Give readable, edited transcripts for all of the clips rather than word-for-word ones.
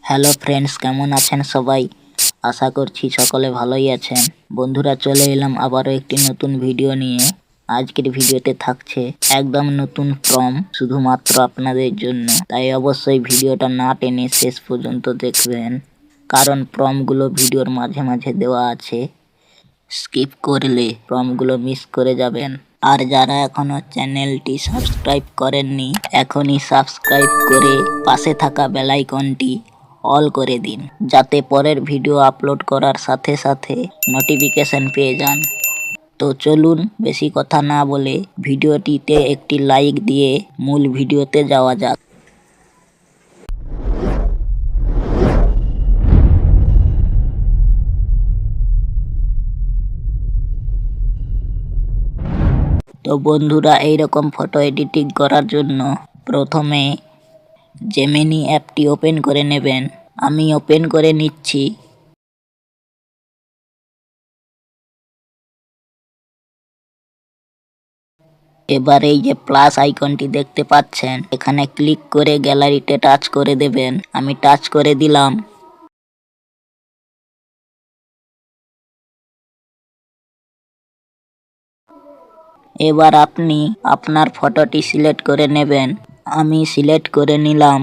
Hello friends, কেমন আছেন সবাই? আশা করছি সকলে ভালোই আছেন। বন্ধুরা, চলে এলাম আবারও একটি নতুন ভিডিও নিয়ে। আজকের ভিডিওতে থাকছে একদম নতুন প্রম, শুধুমাত্র আপনাদের জন্য। তাই অবশ্যই ভিডিওটা না টেনে শেষ পর্যন্ত দেখবেন, কারণ প্রমগুলো ভিডিওর মাঝে মাঝে দেওয়া আছে। স্কিপ করলে প্রমগুলো মিস করে যাবেন। আর যারা এখনো চ্যানেলটি সাবস্ক্রাইব করেননি, এখনই সাবস্ক্রাইব করে পাশে থাকা বেল আইকনটি অল করে দিন, যাতে পরের ভিডিও আপলোড করার সাথে সাথে নোটিফিকেশন পেয়ে যান। তো চলুন বেশি কথা না বলে ভিডিওটিতে একটি লাইক দিয়ে মূল ভিডিওতে যাওয়া যাক। তো বন্ধুরা, এইরকম ফটো এডিটিং করার জন্য প্রথমে জেমিনি অ্যাপটি ওপেন করে নেবেন। আমি ওপেন করে নিচ্ছি। এবার এই যে প্লাস আইকনটি দেখতে পাচ্ছেন, এখানে ক্লিক করে গ্যালারিতে টাচ করে দেবেন। আমি টাচ করে দিলাম। এবার আপনি আপনার ফটোটি সিলেক্ট করে নেবেন। আমি সিলেক্ট করে নিলাম।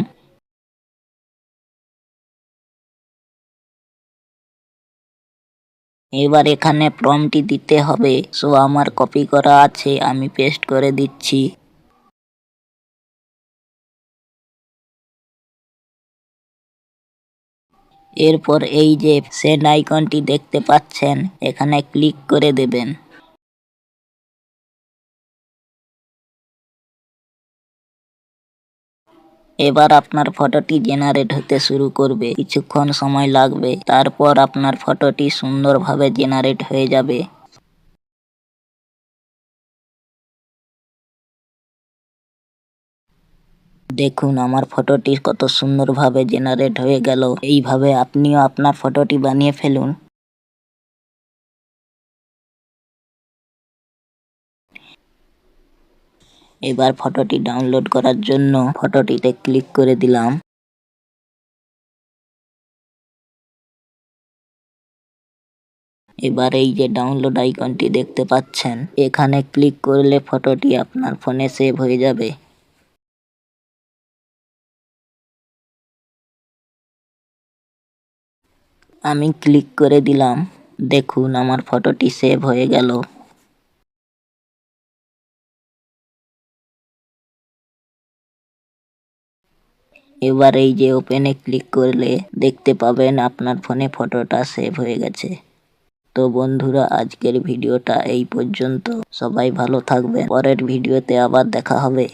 এবার এখানে প্রম্পটটি দিতে হবে। সো আমার কপি করা আছে, আমি পেস্ট করে দিচ্ছি। এরপর এই যে সেন্ড আইকনটি দেখতে পাচ্ছেন, এখানে ক্লিক করে দেবেন। এবার আপনার ফটোটি জেনারেট হতে শুরু করবে। কিছুক্ষণ সময় লাগবে, তারপর আপনার ফটোটি সুন্দরভাবে জেনারেট হয়ে যাবে। দেখুন আমার ফটোটি কত সুন্দরভাবে জেনারেট হয়ে গেল। এইভাবে আপনিও আপনার ফটোটি বানিয়ে ফেলুন। এবার ফটোটি ডাউনলোড করার জন্য ফটোটিতে ক্লিক করে দিলাম। এবার এই যে ডাউনলোড আইকনটি দেখতে পাচ্ছেন, এখানে ক্লিক করলে ফটোটি আপনার ফোনে সেভ হয়ে যাবে। আমি ক্লিক করে দিলাম। দেখুন আমার ফটোটি সেভ হয়ে গেল। এবার এই যে ওপেনে ক্লিক করলে দেখতে পাবেন আপনার ফোনে ফটোটা সেভ হয়ে গেছে। তো বন্ধুরা, আজকের ভিডিওটা এই পর্যন্ত। সবাই ভালো থাকবেন। পরের ভিডিওতে আবার দেখা হবে।